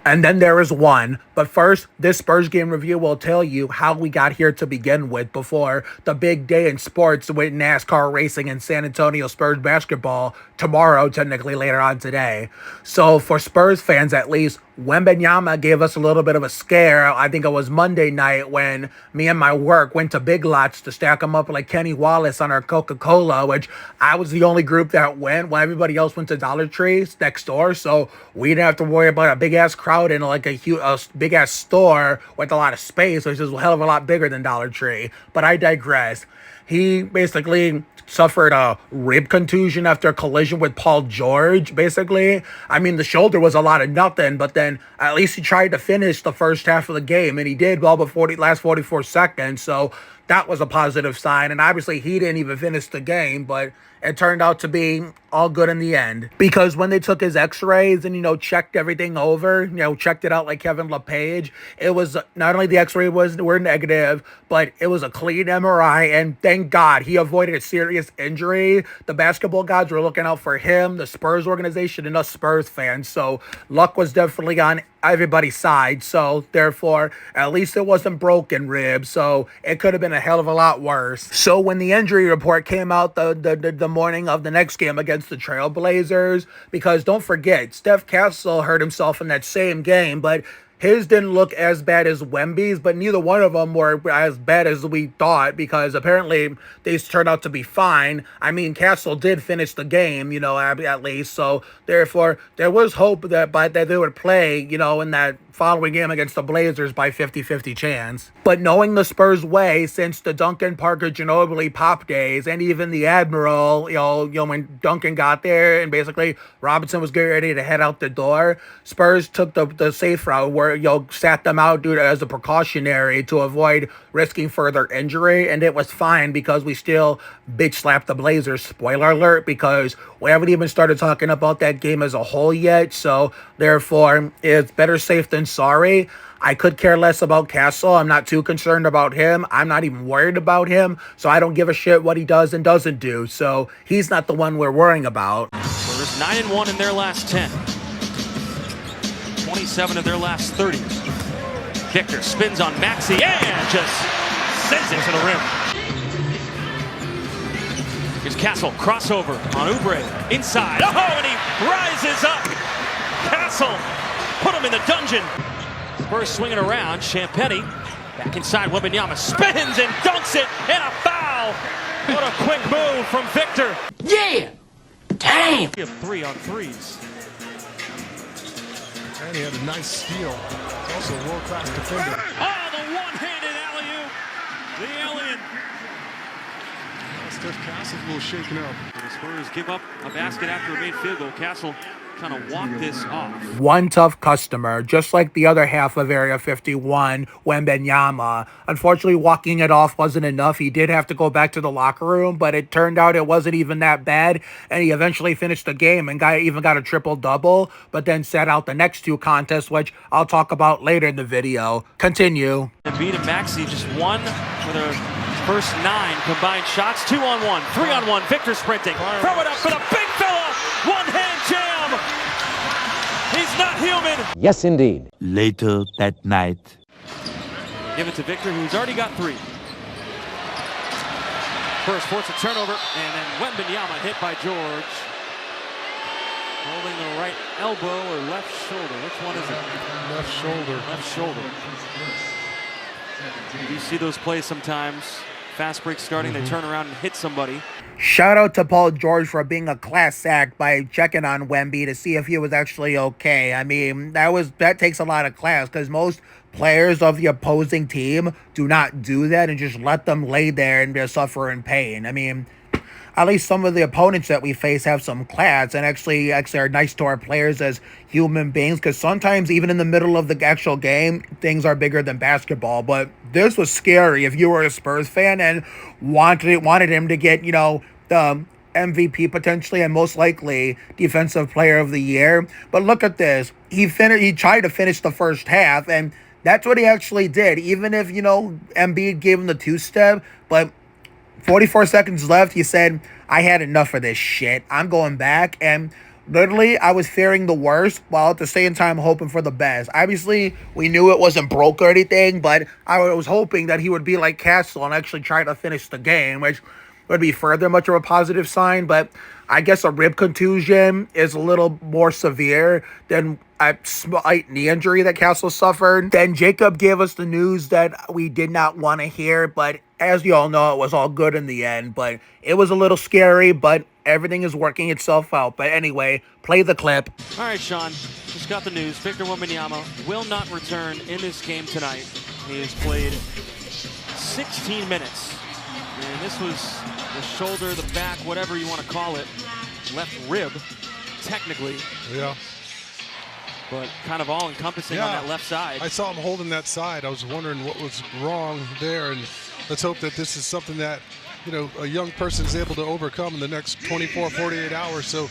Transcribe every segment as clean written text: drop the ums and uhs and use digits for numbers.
And then there is one. But first, this Spurs game review will tell you how we got here to begin with before the big day in sports with NASCAR racing and San Antonio Spurs basketball tomorrow, technically later on today. So for Spurs fans at least, Wembenyama gave us a little bit of a scare. I think it was Monday night when me and my work went to Big Lots to stack them up like Kenny Wallace on our Coca-Cola, which I was the only group that went while everybody else went to Dollar Tree's next door. So we didn't have to worry about a big-ass crowd in like a big-ass store with a lot of space, which is a hell of a lot bigger than Dollar Tree. But I digress. He basically suffered a rib contusion after a collision with Paul George, basically. I mean, the shoulder was a lot of nothing, but then at least he tried to finish the first half of the game, and he did well before the last 44 seconds, so that was a positive sign. And obviously, he didn't even finish the game, but it turned out to be all good in the end. Because when they took his x-rays and, checked everything over, checked it out like Kevin LePage, it was not only the x-ray were negative, but it was a clean MRI, and thank God he avoided a serious injury. The basketball gods were looking out for him, the Spurs organization, and us Spurs fans, so luck was definitely on everybody's side. So therefore, at least it wasn't broken ribs, so it could have been a hell of a lot worse. So when the injury report came out the morning of the next game against the Trailblazers, because don't forget, Steph Castle hurt himself in that same game, but his didn't look as bad as Wemby's, but neither one of them were as bad as we thought, because apparently they turned out to be fine. I mean, Castle did finish the game, at least. So therefore, there was hope that they would play, in that following game against the Blazers by 50-50 chance. But knowing the Spurs way, since the Duncan Parker Ginobili pop days, and even the Admiral, when Duncan got there and basically Robinson was getting ready to head out the door, Spurs took the safe route where sat them out as a precautionary to avoid risking further injury, and it was fine because we still bitch slapped the Blazers. Spoiler alert, because we haven't even started talking about that game as a whole yet, so therefore it's better safe than sorry. I could care less about Castle. I'm not too concerned about him. I'm not even worried about him, so I don't give a shit what he does and doesn't do, so he's not the one we're worrying about. Spurs 9-1 in their last 10. 27 of their last 30. Victor spins on Maxey and just sends it to the rim. Here's Castle, crossover on Oubre, inside. Oh, and he rises up. Castle put him in the dungeon. Spurs swinging around. Champagny back inside. Wembenyama spins and dunks it, and a foul. What a quick move from Victor. Yeah! Damn! 3 on 3s. And he had a nice steal. Also a world-class defender. Oh, the one-handed alley-oop. The alien. Steph Castle's a little shaken up. The Spurs give up a basket after a made field goal. Castle kind of walked this off. One tough customer, just like the other half of Area 51, Wembenyama. Unfortunately, walking it off wasn't enough. He did have to go back to the locker room, but it turned out it wasn't even that bad, and he eventually finished the game and got a triple-double, but then sat out the next two contests, which I'll talk about later in the video. Continue. Vida and Maxey just one for their first 9 combined shots. 2-on-1, 3-on-1. Victor sprinting. Throw it up for the big fella. One-hand jam. He's not human. Yes, indeed. Later that night. Give it to Victor, who's already got 3. First force a turnover, and then Wembenyama hit by George. Holding the right elbow or left shoulder. Which one is it? Left shoulder. Left shoulder. You see those plays sometimes. Fast break starting, they turn around and hit somebody. Shout out to Paul George for being a class act by checking on Wemby to see if he was actually okay. I mean, that takes a lot of class, because most players of the opposing team do not do that and just let them lay there and just suffer in pain. I mean, at least some of the opponents that we face have some class and actually are nice to our players as human beings, because sometimes even in the middle of the actual game, things are bigger than basketball. But this was scary if you were a Spurs fan and wanted him to get, the MVP potentially and most likely Defensive Player of the Year. But look at this. He tried to finish the first half, and that's what he actually did. Even if, Embiid gave him the two-step, but 44 seconds left, he said, I had enough of this shit. I'm going back. And Literally, I was fearing the worst while at the same time hoping for the best. Obviously, we knew it wasn't broke or anything, but I was hoping that he would be like Castle and actually try to finish the game, which would be further much of a positive sign. But I guess a rib contusion is a little more severe than a slight knee injury that Castle suffered. Then Jacob gave us the news that we did not want to hear, but as you all know, it was all good in the end. But it was a little scary, but everything is working itself out. But anyway, play the clip. All right, Sean, just got the news. Victor Wembanyama will not return in this game tonight. He has played 16 minutes. And this was the shoulder, the back, whatever you want to call it. Left rib, technically. Yeah. But kind of all-encompassing on that left side. I saw him holding that side. I was wondering what was wrong there, and let's hope that this is something that, you know, a young person is able to overcome in the next 24, 48 hours so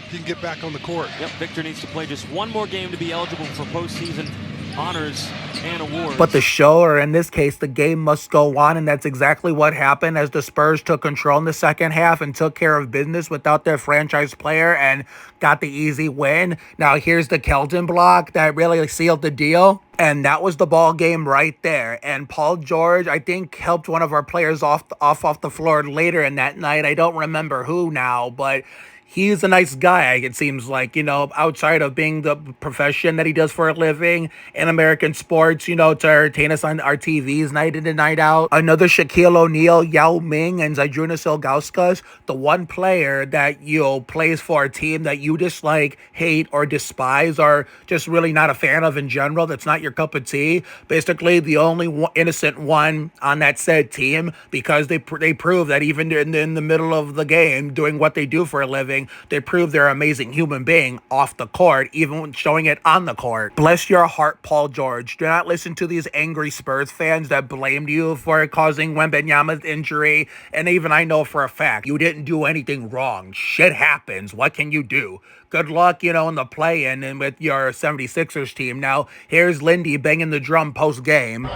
he can get back on the court. Yep, Victor needs to play just one more game to be eligible for postseason honors and awards. But the show, or in this case, the game must go on, and that's exactly what happened as the Spurs took control in the second half and took care of business without their franchise player and got the easy win. Now here's the Keldon block that really sealed the deal. And that was the ball game right there. And Paul George, I think, helped one of our players off the floor later in that night. I don't remember who now, but he's a nice guy, it seems like, you know, outside of being the profession that he does for a living in American sports, you know, to entertain us on our TVs night in and night out. Another Shaquille O'Neal, Yao Ming, and Zydrunas Ilgauskas, the one player that, you know, plays for a team that you dislike, hate, or despise, or just really not a fan of in general, that's not your cup of tea. Basically, the only innocent one on that said team, because they prove that even in the middle of the game, doing what they do for a living, they prove they're an amazing human being off the court, even when showing it on the court. Bless your heart, Paul George. Do not listen to these angry Spurs fans that blamed you for causing Wembanyama's injury. And even I know for a fact you didn't do anything wrong. Shit happens. What can you do? Good luck, you know, in the play-in and with your 76ers team. Now, here's Lindy banging the drum post-game.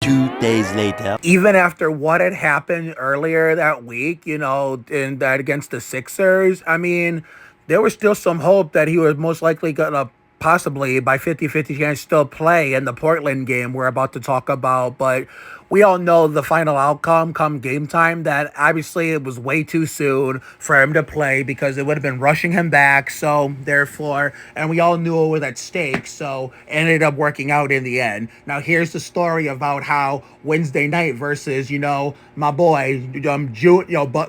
2 days later. Even after what had happened earlier that week, you know, in that against the Sixers, I mean, there was still some hope that he was most likely going to possibly by 50-50 chance still play in the Portland game we're about to talk about. But we all know the final outcome come game time, that obviously it was way too soon for him to play because it would have been rushing him back. So therefore, and we all knew it was at stake. So it ended up working out in the end. Now here's the story about how Wednesday night versus, you know, my boy,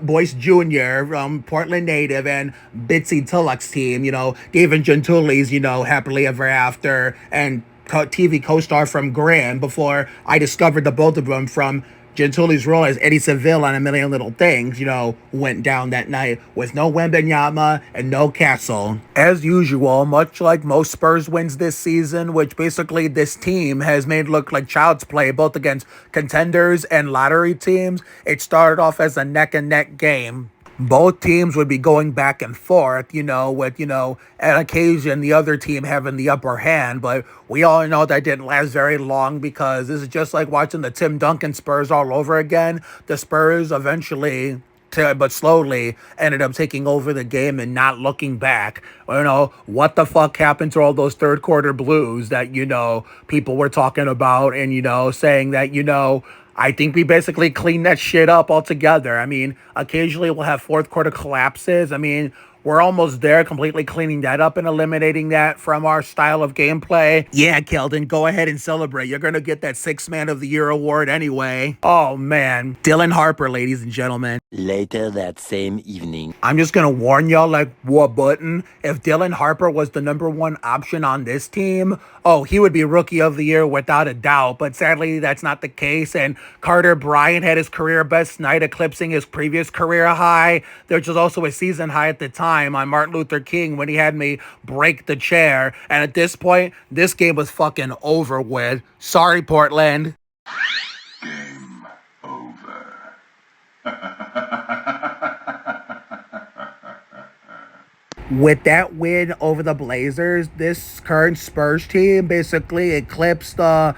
Boyce Jr., Portland native, and Bitsy Tulloch's team, you know, David Gentili's, you know, happily ever after, and TV co-star from Graham, before I discovered the both of them from Gentili's role as Eddie Seville on A Million Little Things, you know, went down that night with no Wembanyama and no Castle. As usual, much like most Spurs wins this season, which basically this team has made look like child's play both against contenders and lottery teams, it started off as a neck-and-neck game. Both teams would be going back and forth, you know, with, you know, an occasion the other team having the upper hand. But we all know that didn't last very long, because this is just like watching the Tim Duncan Spurs all over again. The Spurs eventually, but slowly, ended up taking over the game and not looking back. You know, what the fuck happened to all those third quarter blues that, you know, people were talking about and, you know, saying that, you know, I think we basically cleaned that shit up altogether. I mean, occasionally we'll have fourth quarter collapses. I mean, we're almost there, completely cleaning that up and eliminating that from our style of gameplay. Yeah, Keldon, go ahead and celebrate. You're going to get that Sixth Man of the Year award anyway. Oh, man. Dylan Harper, ladies and gentlemen. Later that same evening. I'm just going to warn y'all, like, what button? If Dylan Harper was the number one option on this team, oh, he would be Rookie of the Year without a doubt. But sadly, that's not the case. And Carter Bryant had his career best night, eclipsing his previous career high. There was also a season high at the time on Martin Luther King when he had me break the chair. And at this point, this game was fucking over with. Sorry, Portland. Game over. With that win over the Blazers, this current Spurs team basically eclipsed the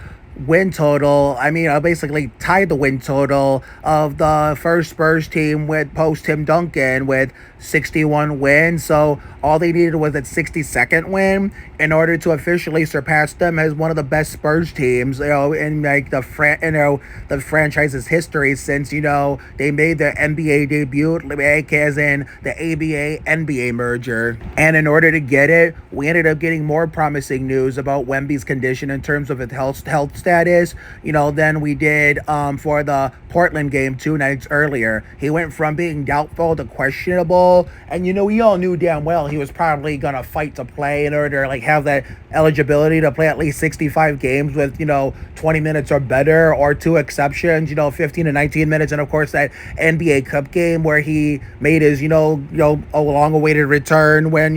win total. I mean, basically tied the win total of the first Spurs team with post Tim Duncan with 61 wins. So all they needed was that 62nd win in order to officially surpass them as one of the best Spurs teams, in like the the franchise's history since they made their NBA debut, like as in the ABA NBA merger. And in order to get it, we ended up getting more promising news about Wemby's condition in terms of his health status, than we did for the Portland game 2 nights earlier. He went from being doubtful to questionable, and we all knew damn well he was probably gonna fight to play in order to have that eligibility to play at least 65 games with 20 minutes or better, or two exceptions, 15 to 19 minutes, and of course that NBA Cup game where he made his a long-awaited return when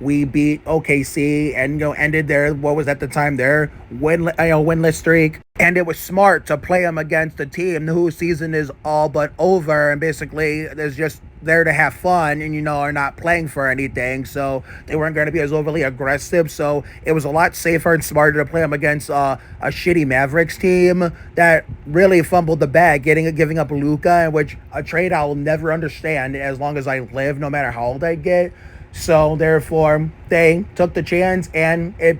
we beat OKC and ended their, what was at the time, their winless streak. And it was smart to play him against a team whose season is all but over and basically is just there to have fun and are not playing for anything, so they weren't going to be as overly aggressive. So it was a lot safer and smarter to play him against a shitty Mavericks team that really fumbled the bag, giving up Luka, which a trade I will never understand as long as I live, no matter how old I get. So therefore they took the chance and it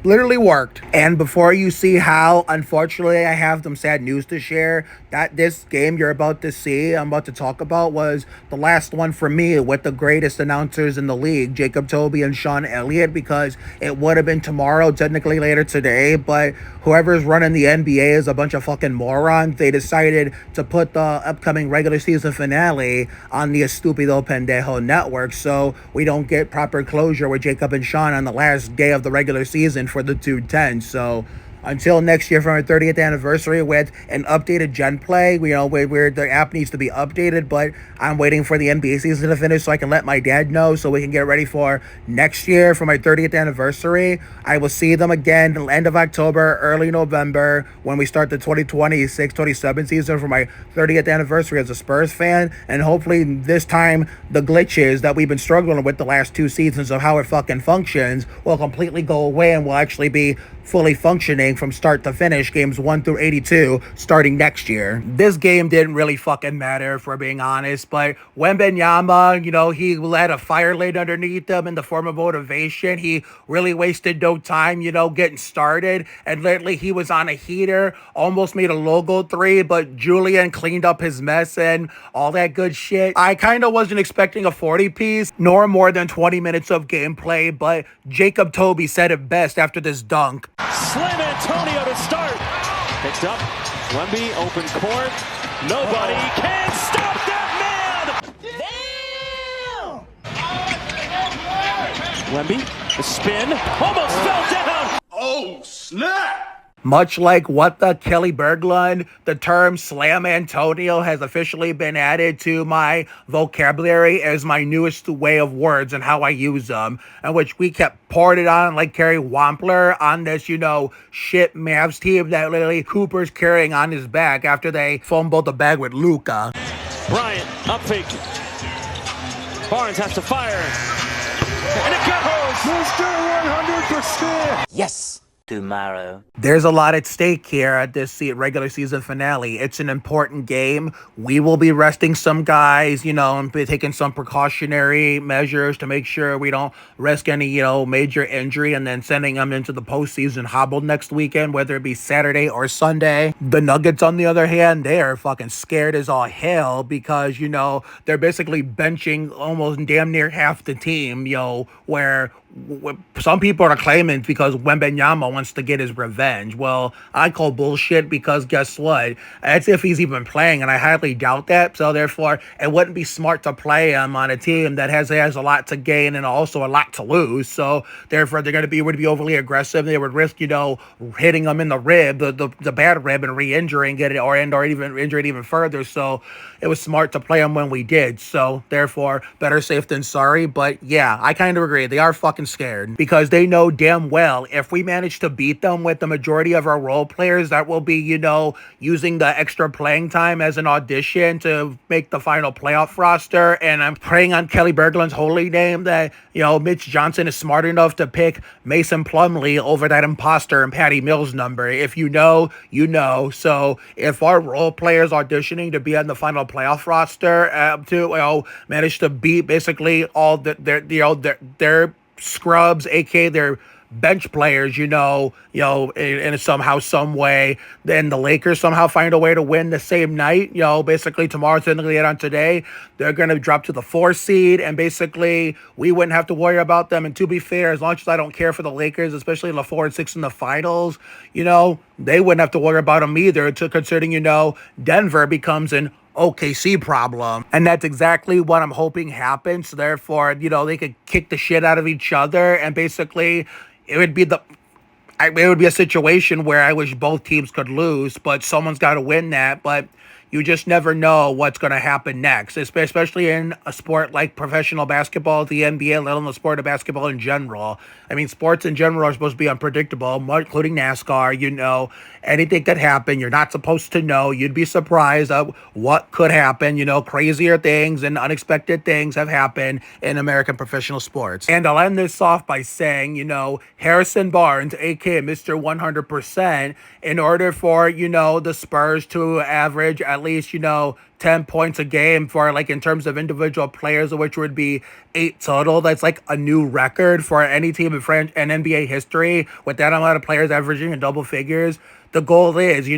literally worked. And before you see how, unfortunately, I have some sad news to share, that this game I'm about to talk about, was the last one for me with the greatest announcers in the league, Jacob Toby and Sean Elliott, because it would have been tomorrow, technically later today, but whoever's running the NBA is a bunch of fucking morons. They decided to put the upcoming regular season finale on the Estupido Pendejo network, so we don't get proper closure with Jacob and Sean on the last day of the regular season for the 210. So until next year for our 30th anniversary with an updated Gen Play, where the app needs to be updated, but I'm waiting for the NBA season to finish so I can let my dad know so we can get ready for next year for my 30th anniversary. I will see them again the end of October, early November, when we start the 2026-27 season for my 30th anniversary as a Spurs fan, and hopefully this time the glitches that we've been struggling with the last two seasons of how it fucking functions will completely go away and will actually be fully functioning from start to finish, games 1 through 82, starting next year. This game didn't really fucking matter, if we're being honest, but Wembenyama, he let a fire lit underneath him in the form of motivation. He really wasted no time, getting started, and lately he was on a heater, almost made a logo 3, but Julian cleaned up his mess and all that good shit. I kind of wasn't expecting a 40-piece, nor more than 20 minutes of gameplay, but Jacob Toby said it best after this dunk. Slim Antonio to start. Picked up. Wemby, open court. Nobody can stop that man! Damn! Wemby, the spin, almost fell down. Oh, snap! Much like what the Kelly Berglund, the term Slam Antonio has officially been added to my vocabulary as my newest way of words and how I use them, and which we kept pouring it on like Kerry Wampler on this, shit Mavs team that literally Cooper's carrying on his back after they fumbled the bag with Luka. Bryant, up fake. Barnes has to fire. And it goes! Mr. 100%! Yes. Tomorrow. There's a lot at stake here at this regular season finale. It's an important game. We will be resting some guys, and be taking some precautionary measures to make sure we don't risk any, major injury, and then sending them into the postseason hobbled next weekend, whether it be Saturday or Sunday. The Nuggets, on the other hand, they are fucking scared as all hell because, they're basically benching almost damn near half the team, where some people are claiming because Wembenyama wants to get his revenge. Well, I call bullshit because guess what? That's if he's even playing, and I highly doubt that. So therefore, it wouldn't be smart to play him on a team that has a lot to gain and also a lot to lose. So therefore, they're going to be overly aggressive. They would risk, hitting him in the rib, the bad rib, and re-injuring it, or even injure it even further. So it was smart to play him when we did. So therefore, better safe than sorry. But yeah, I kind of agree. They are fucking scared because they know damn well if we manage to to beat them with the majority of our role players that will be, using the extra playing time as an audition to make the final playoff roster. And I'm praying on Kelly Berglund's holy name that, Mitch Johnson is smart enough to pick Mason Plumlee over that imposter and Patty Mills number. If you know, you know. So if our role players auditioning to be on the final playoff roster to manage to beat basically all their scrubs, aka their bench players, in somehow, some way, then the Lakers somehow find a way to win the same night, basically tomorrow, technically on today, they're going to drop to the 4th seed, and basically we wouldn't have to worry about them. And to be fair, as much as I don't care for the Lakers, especially the 4 and 6 in the finals, they wouldn't have to worry about them either, considering, Denver becomes an OKC problem. And that's exactly what I'm hoping happens. So therefore, they could kick the shit out of each other, and basically it would be a situation where I wish both teams could lose, but someone's got to win that. But you just never know what's going to happen next, especially in a sport like professional basketball, the NBA, let alone the sport of basketball in general. I mean, sports in general are supposed to be unpredictable, including NASCAR. Anything could happen. You're not supposed to know. You'd be surprised at what could happen. Crazier things and unexpected things have happened in American professional sports. And I'll end this off by saying, Harrison Barnes, aka Mr. 100%, in order for, the Spurs to average at least, 10 points a game for, in terms of individual players, which would be 8 total. That's a new record for any team in NBA history with that amount of players averaging in double figures. The goal is,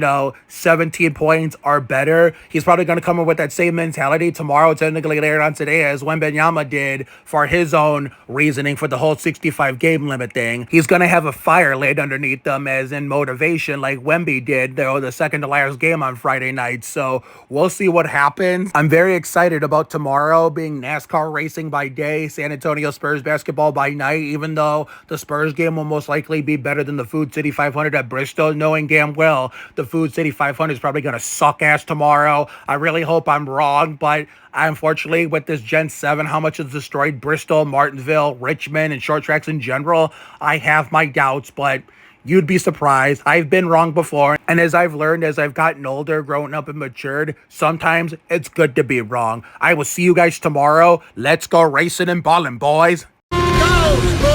17 points or better. He's probably going to come in with that same mentality tomorrow, technically later on today, as Wemby did for his own reasoning for the whole 65 game limit thing. He's going to have a fire laid underneath them as in motivation, like Wemby did, the second to last game on Friday night. So we'll see what happens. I'm very excited about tomorrow being NASCAR racing by day, San Antonio Spurs basketball by night, even though the Spurs game will most likely be better than the Food City 500 at Bristol, knowing damn well the Food City 500 is probably going to suck ass tomorrow. I really hope I'm wrong, but unfortunately with this Gen 7, how much it's destroyed Bristol, Martinsville, Richmond, and short tracks in general, I have my doubts, but you'd be surprised. I've been wrong before, and as I've learned, as I've gotten older, grown up, and matured, sometimes it's good to be wrong. I will see you guys tomorrow. Let's go racing and balling, boys. Go,